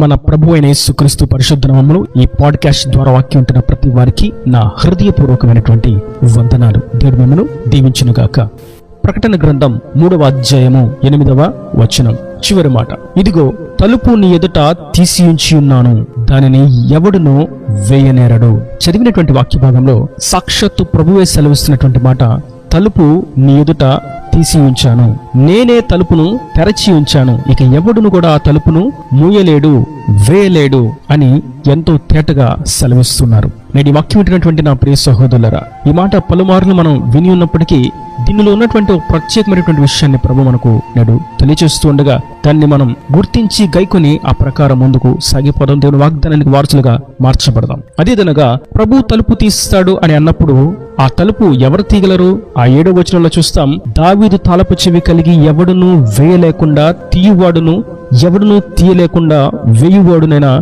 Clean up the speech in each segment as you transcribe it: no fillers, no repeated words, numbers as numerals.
మన ప్రభు అయిన యేసుక్రీస్తు పరిశుద్ధ నామములో ఈ పాడ్కాస్ట్ ద్వారా వాక్యం ఉంటున్న ప్రతి వారికి నా హృదయపూర్వకమైనటువంటి వందనాలు. దేవుడు మిమ్మల్ని దీవించునుగాక. ప్రకటన గ్రంథం 3వ అధ్యాయము 8వ వచనం చివరి మాట, ఇదిగో తలుపు నీ ఎదుట తీసి ఉంచి ఉన్నాను, దానిని ఎవడునో వేయనేరడు. చదివినటువంటి వాక్య భాగంలో సాక్షాత్తు ప్రభువే సెలవిస్తున్నటువంటి మాట, తలుపు నీ ఎదుట తీసి ఉంచాను, నేనే తలుపును తెరచి ఉంచాను, ఇక ఎవడును కూడా ఆ తలుపును మూయలేడు, వేయలేడు అని ఎంతో తేటగా సెలవిస్తున్నారు. నేటి వాక్యం వింటున్నటువంటి నా ప్రియ సహోదరులారా, ఈ మాట పలుమార్లు మనం విని ఉన్నప్పటికీ దీనిలో ఉన్నటువంటి ఒక ప్రత్యేకమైనటువంటి విషయాన్ని ప్రభు మనకు నేడు తెలియజేస్తూ ఉండగా దాన్ని మనం గుర్తించి గైకొని ఆ ప్రకారం ముందుకు సాగిపోదాం. దేవుని వాగ్దానానికి వారసులుగా మార్చబడదాం. అదేదనగా ప్రభు తలుపు తీస్తాడు అని అన్నప్పుడు ఆ తలుపు ఎవరు తీయగలరు? ఆ 7వ వచనంలో చూస్తాం, దావీదు తాళపు చెవి కలిగి ఎవడును వేయలేకుండా తీయువాడును, ఎవడును తీయలేకుండా వేయువాడునైనా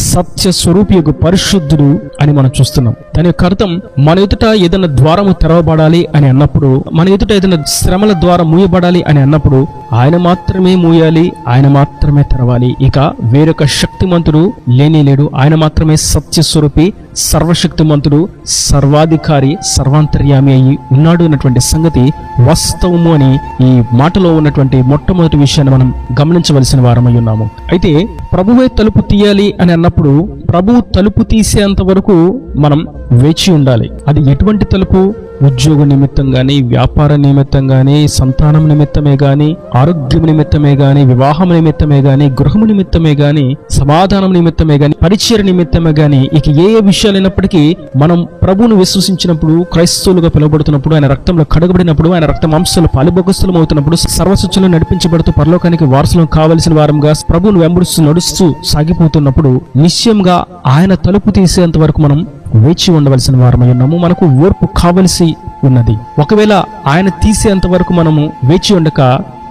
సత్య స్వరూపియగు పరిశుద్ధుడు అని మనం చూస్తున్నాం. దాని యొక్క అర్థం, మన ఎదుట ఏదైనా ద్వారము తెరవబడాలి అని అన్నప్పుడు, మన ఎదుట ఏదైనా శ్రమల ద్వారా మూయబడాలి అని అన్నప్పుడు ఆయన మాత్రమే మూయాలి, ఆయన మాత్రమే తెరవాలి. ఇక వేరొక శక్తిమంతుడు లేనేలేడు. ఆయన మాత్రమే సత్య స్వరూపి, సర్వశక్తిమంతుడు, సర్వాధికారి, సర్వాంతర్యామి అయి ఉన్నాడు అన్నటువంటి సంగతి వాస్తవము అని ఈ మాటలో ఉన్నటువంటి మొట్టమొదటి విషయాన్ని మనం గమనించవలసిన వారమై ఉన్నాము. అయితే ప్రభువే తలుపు తీయాలి అని అన్నప్పుడు ప్రభు తలుపు తీసేంత వరకు మనం వేచి ఉండాలి. అది ఎటువంటి తలుపు? ఉద్యోగ నిమిత్తం గాని, వ్యాపార నిమిత్తం గాని, సంతానం నిమిత్తమే గాని, ఆరోగ్యం నిమిత్తమే గాని, వివాహం నిమిత్తమే గాని, గృహము నిమిత్తమే గాని, సమాధానం నిమిత్తమే గాని, పరిచయ నిమిత్తమే గాని, ఇక ఏ విషయాలైనప్పటికీ మనం ప్రభువును విశ్వసించినప్పుడు, క్రైస్తవులుగా పిలువబడుతున్నప్పుడు, ఆయన రక్తంలో కడగబడినప్పుడు, ఆయన రక్త మాంసాలు పాలుభోగస్తులం అవుతున్నప్పుడు, సర్వశిక్షలు నడిపించబడుతూ పరలోకానికి వారసులం కావలసిన వారంగా ప్రభువును వెంబడిస్తూ నడుస్తూ సాగిపోతున్నప్పుడు నిశ్చయంగా ఆయన తలుపు తీసేంత వరకు మనం వేచి ఉండవలసిన వారమై ఉన్నాము. మనకు ఓర్పు కావలసి ఉన్నది. ఒకవేళ ఆయన తీసేంత వరకు మనము వేచి ఉండక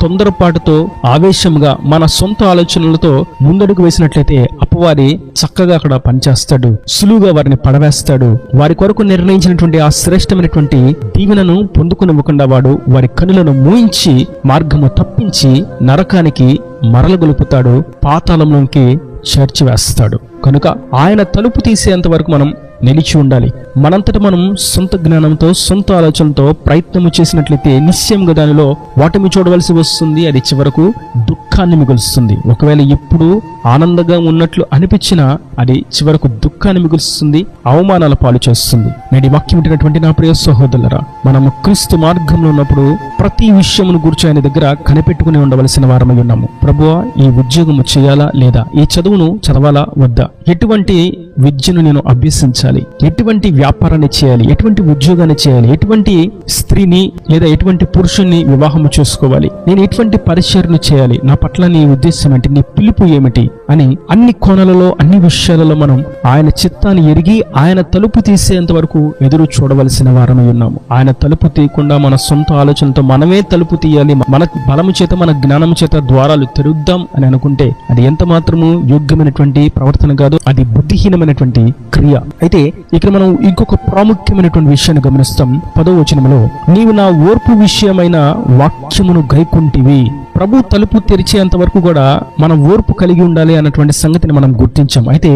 తొందరపాటుతో ఆవేశంగా మన సొంత ఆలోచనలతో ముందడుగు వేసినట్లయితే అపవాది చక్కగా అక్కడ పనిచేస్తాడు, సులువుగా వారిని పడవేస్తాడు. వారి కొరకు నిర్ణయించినటువంటి ఆ శ్రేష్టమైనటువంటి దీవెనను పొందుకునివ్వకుండా వాడు వారి కనులను మూయించి మార్గము తప్పించి నరకానికి మరలగొలుపుతాడు, పాతాళంలోకి చేర్చివేస్తాడు. కనుక ఆయన తలుపు తీసేంత వరకు మనం నిలిచి ఉండాలి. మనంతట మనం సొంత జ్ఞానంతో, సొంత ఆలోచనతో ప్రయత్నము చేసినట్లయితే నిశ్చయంగా దానిలో ఓటమి చూడవలసి వస్తుంది. అది చివరకు దుఃఖాన్ని మిగులుస్తుంది. ఒకవేళ ఇప్పుడు ఆనందంగా ఉన్నట్లు అనిపించినా అది చివరకు దుఃఖాన్ని మిగులుస్తుంది, అవమానాల పాలు చేస్తుంది. నేటి వాక్యం వింటున్నటువంటి నా ప్రియ సహోదరులారా, మనము క్రీస్తు మార్గంలో ఉన్నప్పుడు ప్రతి విషయమును గురించి ఆయన దగ్గర కనిపెట్టుకుని ఉండవలసిన వారమై ఉన్నాము. ప్రభువా, ఈ ఉద్యోగము చేయాలా లేదా? ఈ చదువును చదవాలా వద్దా? ఎటువంటి విద్యను నేను అభ్యసించాలి? ఎటువంటి వ్యాపారాన్ని చేయాలి? ఎటువంటి ఉద్యోగాన్ని చేయాలి? ఎటువంటి స్త్రీని లేదా ఎటువంటి పురుషుణ్ణి వివాహము చేసుకోవాలి? నేను ఎటువంటి పరిచర్ను చేయాలి? నా పట్ల నీ ఉద్దేశం ఏంటి? నీ పిలుపు ఏమిటి? అని అన్ని కోణాలలో, అన్ని విషయాలలో మనం ఆయన చిత్తాన్ని ఎరిగి ఆయన తలుపు తీసేంత వరకు ఎదురు చూడవలసిన వారమై ఉన్నాము. ఆయన తలుపు తీయకుండా మన సొంత ఆలోచనతో మనమే తలుపు తీయాలి, మన బలము చేత, మన జ్ఞానము చేత ద్వారాలు తెరుద్దాం అని అనుకుంటే అది ఎంత మాత్రము యోగ్యమైనటువంటి ప్రవర్తన కాదు, అది బుద్ధిహీనమైనటువంటి క్రియ. అయితే ఇక్కడ మనం ఇంకొక ప్రాముఖ్యమైనటువంటి విషయాన్ని గమనిస్తాం. 10వ వచనంలో, నీవు నా ఓర్పు విషయమైన వాక్యమును గైకుంటివి. ప్రభు తలుపు తెరిచేంత వరకు కూడా మనం ఓర్పు కలిగి ఉండాలి అన్నటువంటి సంగతిని మనం గుర్తించాం. అయితే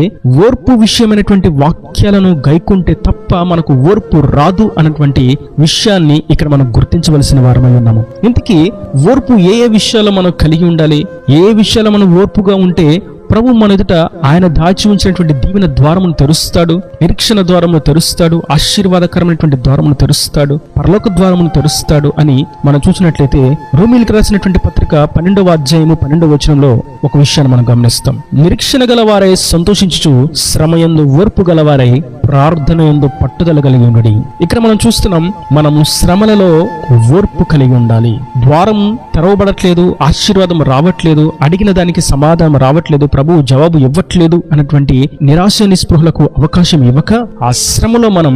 ఓర్పు విషయమైనటువంటి వాక్యాలను గైకుంటే తప్ప మనకు ఓర్పు రాదు అన్నటువంటి విషయాన్ని ఇక్కడ మనం గుర్తించవలసిన వారమై ఉన్నాము. ఇంతకీ ఓర్పు ఏ విషయాల్లో మనం కలిగి ఉండాలి? ఏ విషయాల్లో మనం ఓర్పుగా ఉంటే ప్రభు మన ఎదుట ఆయన దాచి ఉంచినటువంటి దీవెన ద్వారమును తెరుస్తాడు, నిరీక్షణ ద్వారమును తెరుస్తాడు, ఆశీర్వాదకరమైనటువంటి ద్వారమును తెరుస్తాడు, పరలోక ద్వారమును తెరుస్తాడు అని మనం చూసినట్లయితే రోమీయులకు రాసినటువంటి పత్రిక 12వ అధ్యాయము 12వ వచనంలో ఒక విషయాన్ని మనం గమనిస్తాం. నిరీక్షణ గలవారై సంతోషించుచు, శ్రమయందు ఓర్పు గలవారై ప్రార్థన యందు పట్టుదల కలిగి ఉండి. ఇక్కడ మనం చూస్తున్నాం, మనము శ్రమలలో ఓర్పు కలిగి ఉండాలి. ద్వారం తెరవబడట్లేదు, ఆశీర్వాదం రావట్లేదు, అడిగిన దానికి సమాధానం రావట్లేదు, ప్రభు జవాబు ఇవ్వట్లేదు అన్నటువంటి నిరాశ నిస్పృహలకు అవకాశం ఇవ్వక ఆ శ్రమలో మనం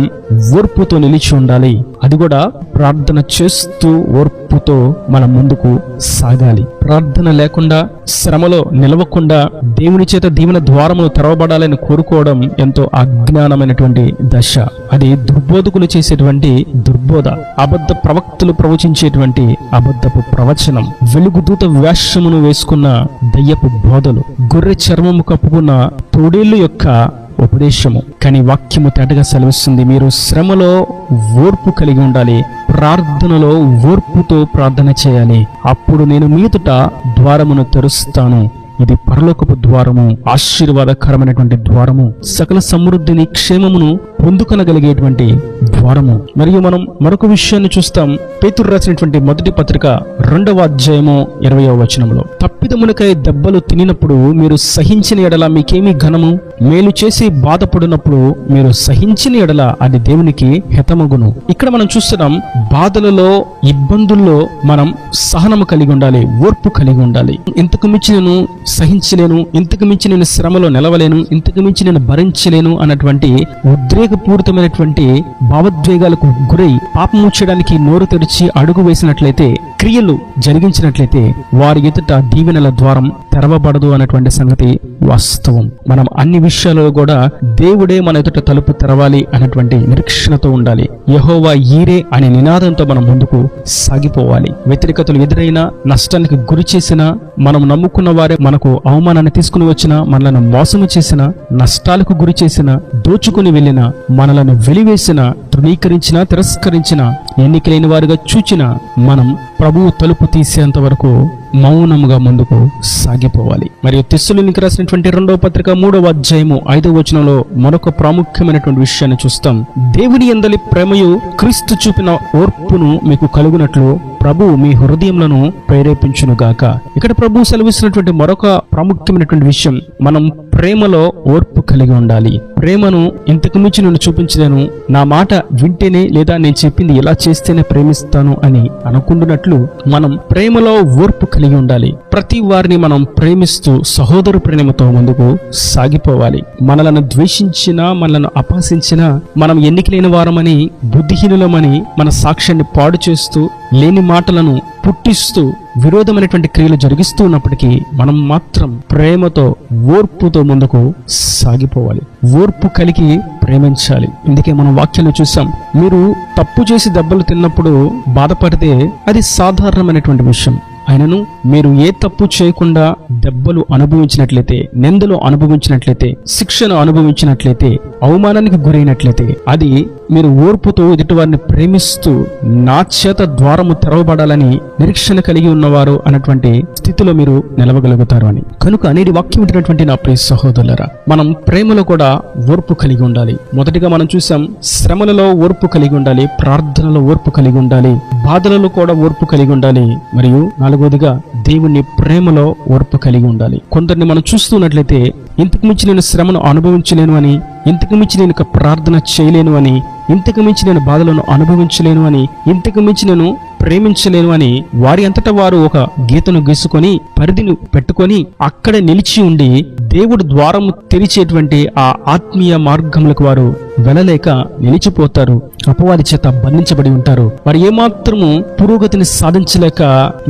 ఓర్పుతో నిలిచి ఉండాలి. అది కూడా ప్రార్థన చేస్తూ ఓర్పు ఓర్పుతో మనం ముందుకు సాగాలి. ప్రార్థన లేకుండా, శ్రమలో నిలవకుండా దేవుని చేత దీవెన ద్వారములు తెరవబడాలని కోరుకోవడం ఎంతో అజ్ఞానమైనటువంటి దశ. అది దుర్బోధకులు చేసేటువంటి దుర్బోధ, అబద్ధ ప్రవక్తలు ప్రవచించేటువంటి అబద్ధపు ప్రవచనం, వెలుగుదూత వేషమును వేసుకున్న దయ్యపు బోధలు, గొర్రె చర్మము కప్పుకున్న తోడేళ్లు యొక్క ఉపదేశము. కానీ వాక్యము తేటగా సెలవిస్తుంది, మీరు శ్రమలో ఓర్పు కలిగి ఉండాలి, ప్రార్థనలో ఓర్పుతో ప్రార్థన చేయాలి. అప్పుడు నేను మీదుట ద్వారమును తెరుస్తాను. ఇది పరలోకపు ద్వారము, ఆశీర్వాదకరమైనటువంటి ద్వారము, సకల సమృద్ధిని క్షేమమును పొందుకొనగలిగేటువంటి ద్వారము. మరియు మనం మరొక విషయాన్ని చూస్తాం. పేతురు రాసినటువంటి మొదటి పత్రిక 2వ అధ్యాయము 20వ వచనంలో, తప్పిదమునకై దెబ్బలు తినినప్పుడు మీరు సహించిన ఎడల మీకేమి ఘనము? మేలు చేసి బాధపడినప్పుడు మీరు సహించిన ఎడల అది దేవునికి హితమగును. ఇక్కడ మనం చూస్తున్నాం, బాధలలో, ఇబ్బందుల్లో మనం సహనము కలిగి ఉండాలి, ఓర్పు కలిగి ఉండాలి. ఇంతకు మించి నేను సహించలేను, ఇంతకు మించి నేను శ్రమలో నిలవలేను, ఇంతకు మించి నేను భరించలేను అన్నటువంటి ఉద్రేకపూరితమైనటువంటి భావోద్వేగాలకు గురై పాపము చేయడానికి నోరు తెరిచి అడుగు వేసినట్లయితే, క్రియలు జరిగించినట్లయితే వారి ఎదుట దీవెనల ద్వారం తెరవబడదు అన్నటువంటి సంగతి వాస్తవం. మనం అన్ని విషయాలలో కూడా దేవుడే మన ఎదుట తలుపు తెరవాలి అన్నటువంటి నిరీక్షణతో ఉండాలి. యెహోవా ఈరే అనే నినాదంతో మనం ముందుకు సాగిపోవాలి. వ్యతిరేకతలు ఎదురైనా, నష్టానికి గురి చేసినా, మనం నమ్ముకున్న వారే మనకు అవమానాన్ని తీసుకుని వచ్చినా, మనలను మోసము చేసిన, నష్టాలకు గురి చేసిన, దోచుకుని వెళ్ళిన, మనలను వెలివేసిన, తృణీకరించిన, తిరస్కరించిన, ఎన్నికలేని వారుగా చూచిన, మనం ప్రభువు తలుపు తీసేంత వరకు మౌనముగా ముందుకు సాగిపోవాలి. మరియు తెస్సలోనికీయులకు రాసినటువంటి 2వ పత్రిక 3వ అధ్యాయము 5వ వచనంలో మరొక ప్రాముఖ్యమైనటువంటి విషయాన్ని చూస్తాం. దేవుని యందలి ప్రేమయు క్రీస్తు చూపిన ఓర్పును మీకు కలుగునట్లు ప్రభువు మీ హృదయములను ప్రేరేపించునుగాక. ఇక్కడ ప్రభువు సెలవిస్తున్నటువంటి మరొక ప్రాముఖ్యమైనటువంటి విషయం, మనం ప్రేమలో ఓర్పు కలిగి ఉండాలి. ప్రేమను ఇంతకు మించి నేను చూపించలేను, నా మాట వింటేనే లేదా నేను చెప్పింది ఇలా చేస్తేనే ప్రేమిస్తాను అని అనుకుంటున్నట్లు మనం ప్రేమలో ఓర్పు కలిగి ఉండాలి. ప్రతి వారిని మనం ప్రేమిస్తూ సహోదరు ప్రేమతో ముందుకు సాగిపోవాలి. మనలను ద్వేషించినా, మనలను అపహసించినా, మనం ఎన్నికలేని వారమని, బుద్ధిహీనులమని మన సాక్ష్యాన్ని పాడు చేస్తూ, లేని మాటలను పుట్టిస్తూ, విరోధమైనటువంటి క్రియలు జరిగిస్తూ ఉన్నప్పటికీ మనం మాత్రం ప్రేమతో, ఓర్పుతో ముందుకు సాగిపోవాలి. ఓర్పు కలిగి ప్రేమించాలి. అందుకే మనం వాక్యాలు చూసాం, మీరు తప్పు చేసి దెబ్బలు తిన్నప్పుడు బాధపడితే అది సాధారణమైనటువంటి విషయం. అయినను మీరు ఏ తప్పు చేయకుండా దెబ్బలు అనుభవించినట్లయితే, నిందలు అనుభవించినట్లయితే, శిక్షను అనుభవించినట్లయితే, అవమానానికి గురైనట్లయితే, అది మీరు ఓర్పుతో ఎదుటివారిని ప్రేమిస్తూ నా చేత ద్వారము తెరవబడాలని నిరీక్షణ కలిగి ఉన్నవారు అన్నటువంటి స్థితిలో మీరు నిలవగలుగుతారు అని. కనుక అనేది వాక్యం వింటున్నటువంటి నా ప్రియ సహోదరులారా, మనం ప్రేమలో కూడా ఓర్పు కలిగి ఉండాలి. మొదటిగా మనం చూసాం, శ్రమలలో ఓర్పు కలిగి ఉండాలి, ప్రార్థనలో ఓర్పు కలిగి ఉండాలి, బాధలలో కూడా ఓర్పు కలిగి ఉండాలి. మరియు నాలుగోదిగా దేవుని ప్రేమలో ఓర్పు కలిగి ఉండాలి. కొందరిని మనం చూస్తున్నట్లయితే, ఇంతకు మించి నేను శ్రమను అనుభవించలేను అని, ఇంతకు మించి నేను ప్రార్థన చేయలేను అని, ఇంతకు మించి నేను బాధలను అనుభవించలేను అని, ఇంతకు మించి నేను ప్రేమించలేను అని వారి అంతటా వారు ఒక గీతను గీసుకొని, పరిధిని పెట్టుకొని అక్కడే నిలిచి ఉండి దేవుడు ద్వారము తెరిచేటువంటి ఆ ఆత్మీయ మార్గములకు వారు వెళ్ళలేక నిలిచిపోతారు. అపవాది చేత బంధించబడి ఉంటారు. వారు ఏమాత్రము పురోగతిని సాధించలేక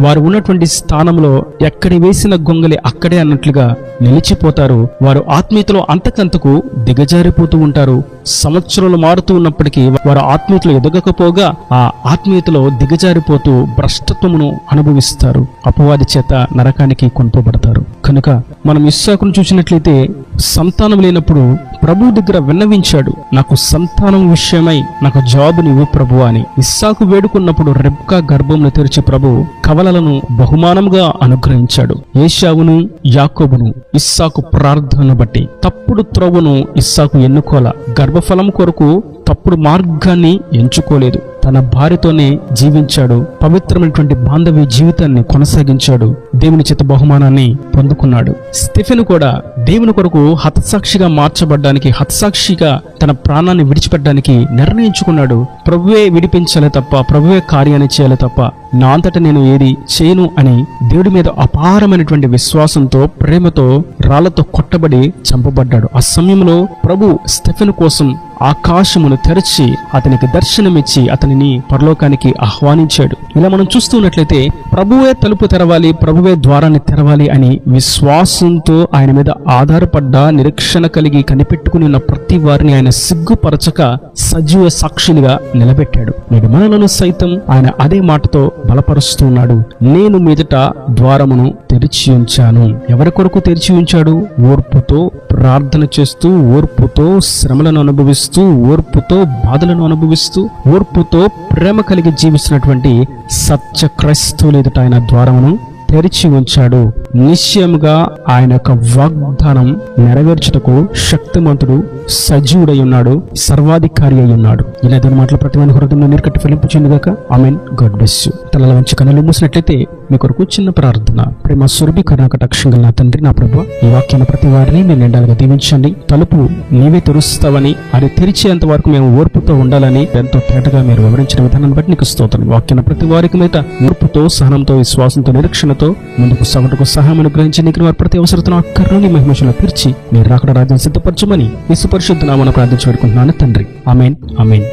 వారు ఉన్నటువంటి స్థానంలో ఎక్కడి వేసిన గొంగలి అక్కడే అన్నట్లుగా నిలిచిపోతారు. వారు ఆత్మీయతలో అంతకంతకు దిగజారిపోతూ ఉంటారు. సంవత్సరాలు మారుతూ ఉన్నప్పటికీ వారు ఆత్మీయతలో ఎదగకపోగా ఆ ఆత్మీయతలో దిగజారిపోతూ భ్రష్టత్వమును అనుభవిస్తారు. అపవాది చేత నరకానికి కొనుపబడతారు. కనుక మనం ఇస్సాకును చూసినట్లయితే, సంతానం లేనప్పుడు ప్రభు దగ్గర విన్నవించాడు, నాకు సంతానం విషయమై నాకు జవాబునివ్వు ప్రభు అని. ఇస్సాకు వేడుకున్నప్పుడు రెబ్కా గర్భంలో తెరిచి ప్రభు కవలలను బహుమానంగా అనుగ్రహించాడు. ఏశావును, యాకోబును ఇస్సాకు ప్రార్థనను బట్టి తప్పుడు త్రోవను ఇస్సాకు ఎన్నుకోల, గర్భఫలం కొరకు తప్పుడు మార్గాన్ని ఎంచుకోలేదు. తన భార్యతోనే జీవించాడు. పవిత్రమైనటువంటి బాంధవ్య జీవితాన్ని కొనసాగించాడు. దేవుని చేత బహుమానాన్ని పొందుకున్నాడు. స్టెఫెను కూడా దేవుని కొరకు హతసాక్షిగా మార్చబడ్డానికి, హతసాక్షిగా తన ప్రాణాన్ని విడిచిపెట్టడానికి నిర్ణయించుకున్నాడు. ప్రభువే విడిపించాలి తప్ప, ప్రభువే కార్యాన్ని చేయాలి తప్ప నా అంతటా నేను ఏది చేయను అని దేవుడి మీద అపారమైనటువంటి విశ్వాసంతో, ప్రేమతో రాళ్లతో కొట్టబడి చంపబడ్డాడు. ఆ సమయంలో ప్రభు స్టెఫెను కోసం ఆకాశమును తెరచి అతనికి దర్శనమిచ్చి అతనిని పరలోకానికి ఆహ్వానించాడు. ఇలా మనం చూస్తున్నట్లయితే ప్రభువే తలుపు తెరవాలి, ప్రభువే ద్వారాన్ని తెరవాలి అని విశ్వాసంతో ఆయన మీద ఆధారపడ్డ, నిరీక్షణ కలిగి కనిపెట్టుకుని ఉన్న ప్రతి వారిని ఆయన సిగ్గుపరచక సజీవ సాక్షులుగా నిలబెట్టాడు. నేడు మనలను సైతం ఆయన అదే మాటతో బలపరుస్తున్నాడు. నేను మీదట ద్వారమును తెరిచి ఉంచాను. ఎవరి కొరకు తెరిచి ఉంచాడు? ఓర్పుతో ప్రార్థన చేస్తూ, ఓర్పుతో శ్రమలను అనుభవిస్తూ, ఓర్పుతో బాధలను అనుభవిస్తూ, ఓర్పుతో ప్రేమ కలిగి జీవిస్తున్నటువంటి సత్య క్రైస్తవులు ఎదుట ఆయన ద్వారమును తెరిచి ఉంచాడు. నిశ్చయముగా ఆయన యొక్క వాగ్దానం నెరవేర్చుటకు శక్తిమంతుడు, సజీవుడై ఉన్నాడు, సర్వాధికారి అయి ఉన్నాడు. ఇలా దాని మాటలు ప్రతి వాని హృదయంలో నీరుకట్టి ఫలింపుచేయునుగాక. ఆమేన్. God bless you. తలల వంచి కన్నులు మూసినట్లయితే మీ కొరకు చిన్న ప్రార్థన. ప్రేమ సురభి కరుణాకటాక్షంగా నా తండ్రి, నా ప్రభువా, ఈ వాక్యాన్ని ప్రతి వారిని నేను నిండాలుగా దీవించండి. తలుపు నీవే తెరుస్తావని, అది తెరిచేంత వరకు మేము ఓర్పుతో ఉండాలని ఎంతో తేటగా మీరు వివరించిన విధానాన్ని బట్టి నీకు స్తోత్రం. వాక్యాన్ని ప్రతి వారికి మీద ఓర్పుతో, సహనంతో, విశ్వాసంతో, నిరీక్షణతో ముందుకు సాగుటకు సహాయం అనుగ్రహించి నీకు వారి ప్రతి అవసరతను అక్కర్లోని మహిమలో తీర్చి మీరు రాకడ రాజ్యం సిద్ధపరచమని యేసు పరిశుద్ధ నామమున ప్రార్థించి వేడుకుంటున్నాను తండ్రి. ఆమేన్. ఆమేన్.